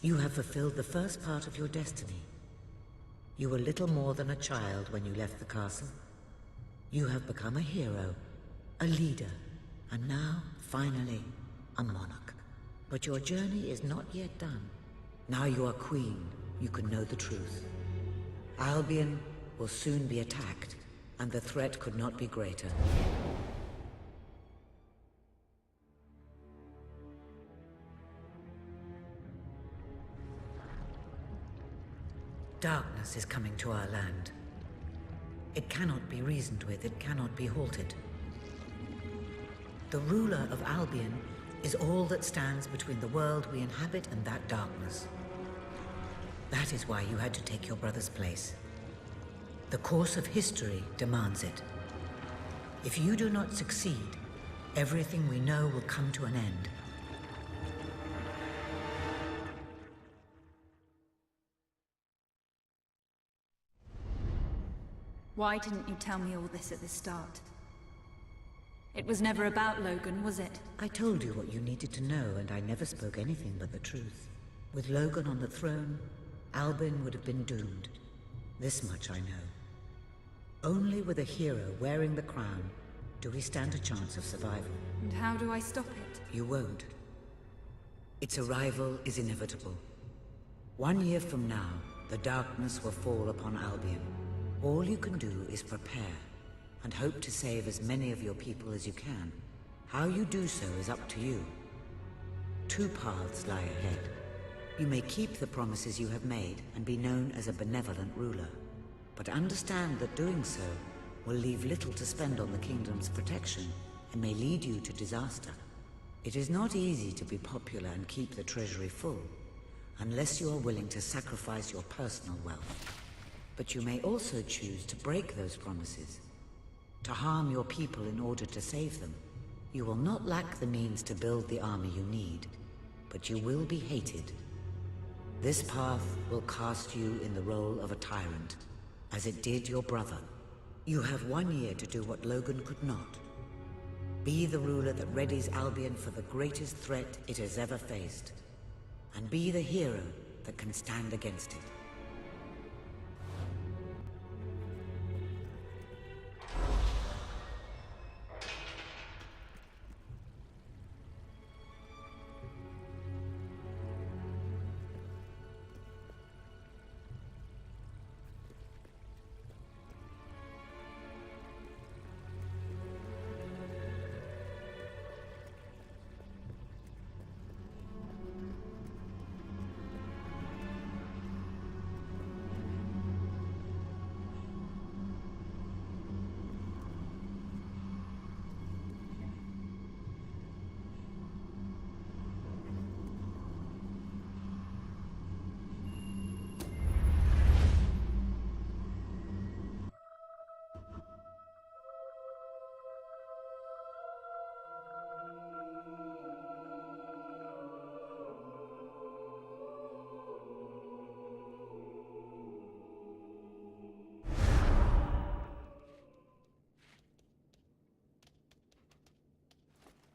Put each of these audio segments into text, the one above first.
You have fulfilled the first part of your destiny. You were little more than a child when you left the castle. You have become a hero, a leader, and now, finally, a monarch. But your journey is not yet done. Now you are queen, you can know the truth. Albion will soon be attacked, and the threat could not be greater. Darkness is coming to our land. It cannot be reasoned with, it cannot be halted. The ruler of Albion is all that stands between the world we inhabit and that darkness. That is why you had to take your brother's place. The course of history demands it. If you do not succeed, everything we know will come to an end. Why didn't you tell me all this at the start? It was never about Logan, was it? I told you what you needed to know, and I never spoke anything but the truth. With Logan on the throne, Albion would have been doomed. This much I know. Only with a hero wearing the crown do we stand a chance of survival. And how do I stop it? You won't. Its arrival is inevitable. 1 year from now, the darkness will fall upon Albion. All you can do is prepare, and hope to save as many of your people as you can. How you do so is up to you. 2 paths lie ahead. You may keep the promises you have made and be known as a benevolent ruler. But understand that doing so will leave little to spend on the kingdom's protection and may lead you to disaster. It is not easy to be popular and keep the treasury full, unless you are willing to sacrifice your personal wealth. But you may also choose to break those promises, to harm your people in order to save them. You will not lack the means to build the army you need, but you will be hated. This path will cast you in the role of a tyrant, as it did your brother. You have 1 year to do what Logan could not. Be the ruler that readies Albion for the greatest threat it has ever faced, and be the hero that can stand against it.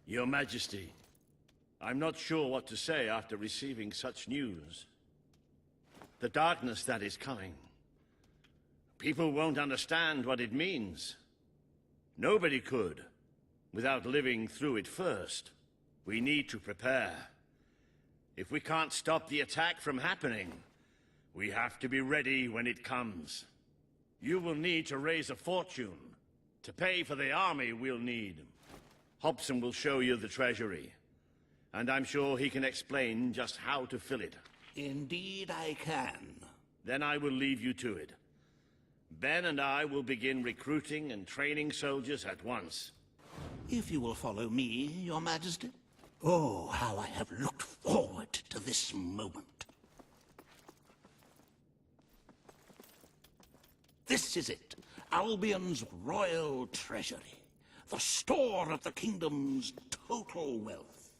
Your Majesty, I'm not sure what to say after receiving such news. The darkness that is coming. People won't understand what it means. Nobody could, without living through it first. We need to prepare. If we can't stop the attack from happening, we have to be ready when it comes. You will need to raise a fortune to pay for the army we'll need. Hobson will show you the treasury, and I'm sure he can explain just how to fill it. Indeed I can. Then I will leave you to it. Ben and I will begin recruiting and training soldiers at once. If you will follow me, Your Majesty. Oh, how I have looked forward to this moment. This is it, Albion's royal treasury. The store of the kingdom's total wealth.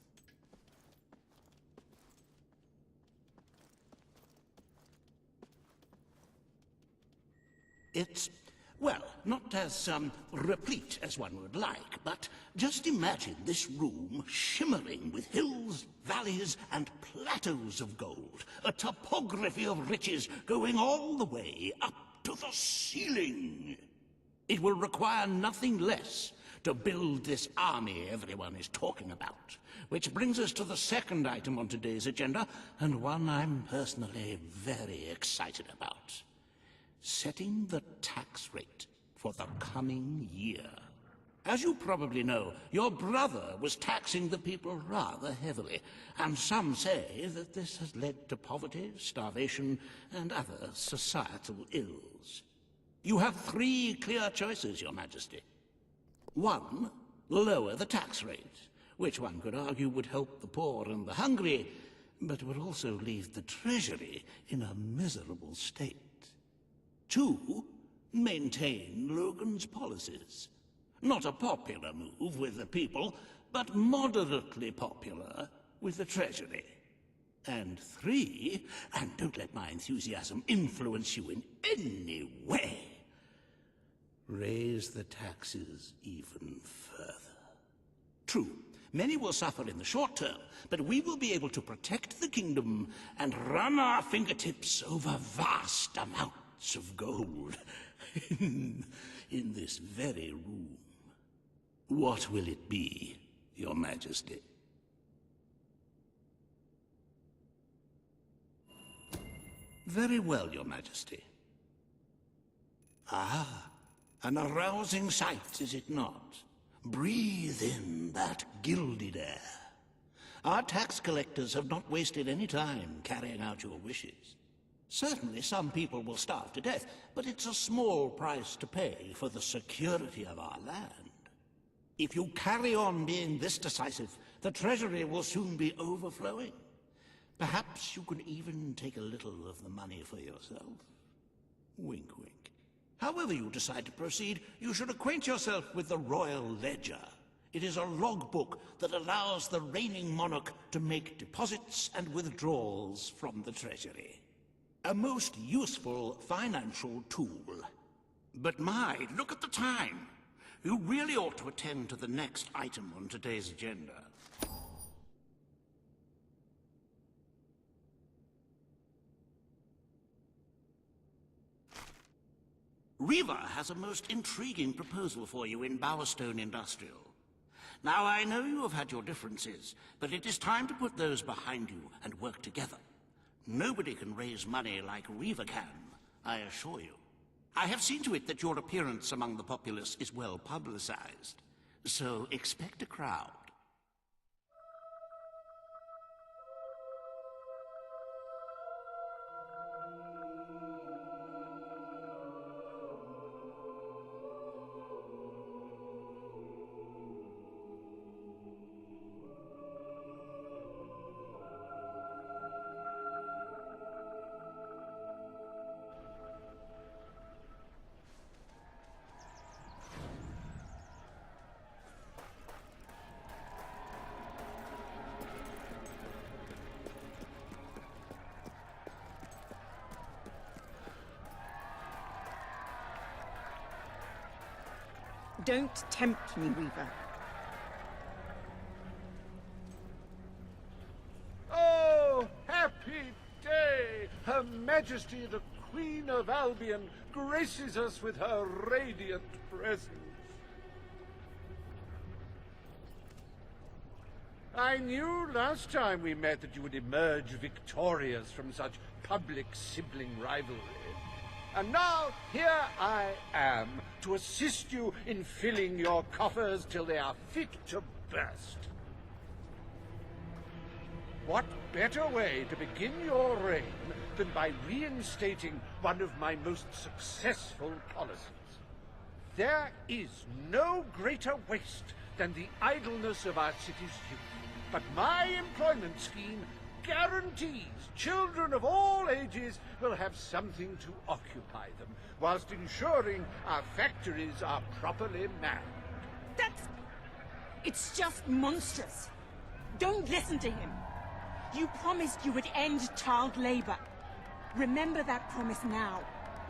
It's Well, not as, replete as one would like, but just imagine this room shimmering with hills, valleys, and plateaus of gold. A topography of riches going all the way up to the ceiling. It will require nothing less to build this army everyone is talking about. Which brings us to the second item on today's agenda, and one I'm personally very excited about. Setting the tax rate for the coming year. As you probably know, your brother was taxing the people rather heavily, and some say that this has led to poverty, starvation, and other societal ills. You have 3 clear choices, Your Majesty. 1, lower the tax rate, which one could argue would help the poor and the hungry, but would also leave the treasury in a miserable state. 2, maintain Logan's policies. Not a popular move with the people, but moderately popular with the treasury. And 3, and don't let my enthusiasm influence you in any way, raise the taxes even further. True, many will suffer in the short term, but we will be able to protect the kingdom and run our fingertips over vast amounts of gold in this very room. What will it be, Your Majesty? Very well, Your Majesty. Ah, an arousing sight, is it not? Breathe in that gilded air. Our tax collectors have not wasted any time carrying out your wishes. Certainly some people will starve to death, but it's a small price to pay for the security of our land. If you carry on being this decisive, the treasury will soon be overflowing. Perhaps you could even take a little of the money for yourself. Wink, wink. However you decide to proceed, you should acquaint yourself with the Royal Ledger. It is a logbook that allows the reigning monarch to make deposits and withdrawals from the treasury. A most useful financial tool. But my, look at the time. You really ought to attend to the next item on today's agenda. Riva has a most intriguing proposal for you in Bowerstone Industrial. Now, I know you have had your differences, but it is time to put those behind you and work together. Nobody can raise money like Riva can, I assure you. I have seen to it that your appearance among the populace is well publicized, so expect a crowd. Don't tempt me, Weaver. Oh, happy day! Her Majesty the Queen of Albion graces us with her radiant presence. I knew last time we met that you would emerge victorious from such public sibling rivalry. And now, here I am, to assist you in filling your coffers till they are fit to burst. What better way to begin your reign than by reinstating one of my most successful policies? There is no greater waste than the idleness of our city's youth, but my employment scheme guarantees children of all ages will have something to occupy them, whilst ensuring our factories are properly manned. It's just monstrous. Don't listen to him. You promised you would end child labor. Remember that promise now.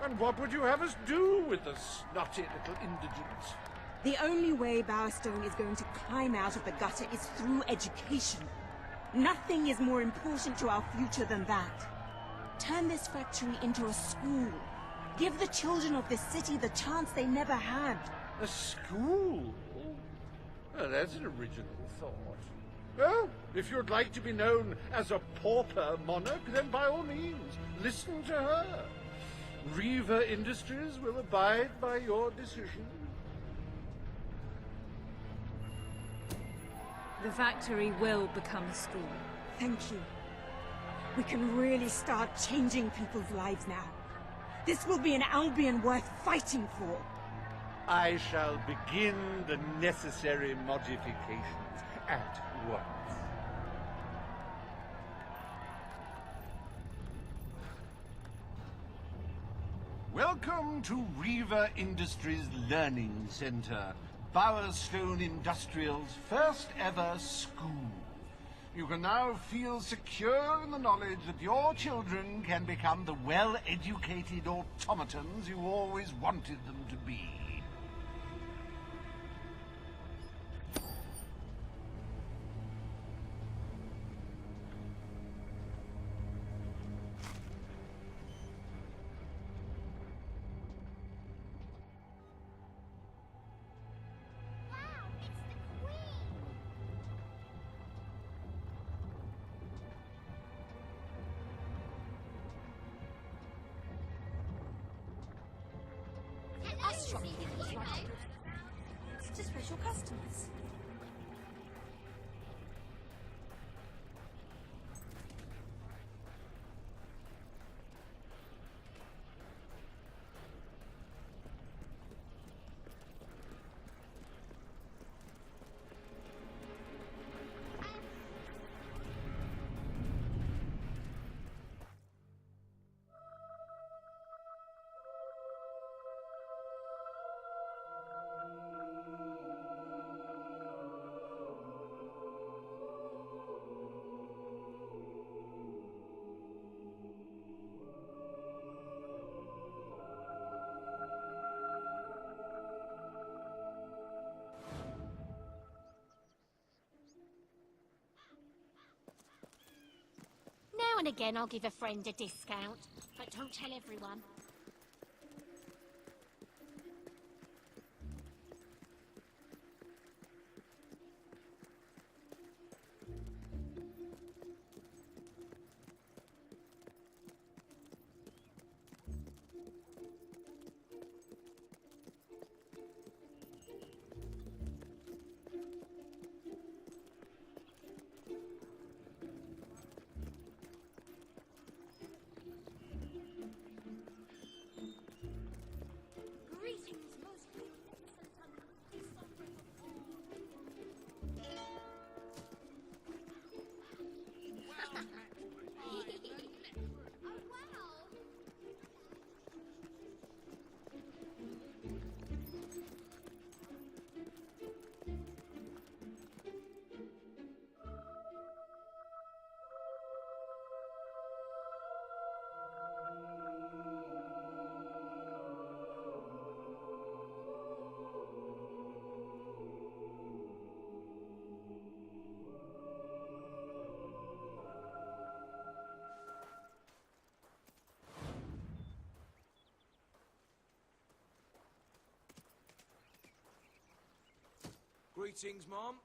And what would you have us do with the snotty little indigents? The only way Bowerstone is going to climb out of the gutter is through education. Nothing is more important to our future than that. Turn this factory into a school. Give the children of this city the chance they never had. A school? Well, that's an original thought. Well, if you'd like to be known as a pauper monarch, then by all means, listen to her. Reaver Industries will abide by your decision. The factory will become a school. Thank you. We can really start changing people's lives now. This will be an Albion worth fighting for. I shall begin the necessary modifications at once. Welcome to Reaver Industries Learning Center, Bowerstone Industrial's first ever school. You can now feel secure in the knowledge that your children can become the well-educated automatons you always wanted them to be. Us shop people like it's to special customers. Now and again I'll give a friend a discount, but don't tell everyone. Greetings, Mom.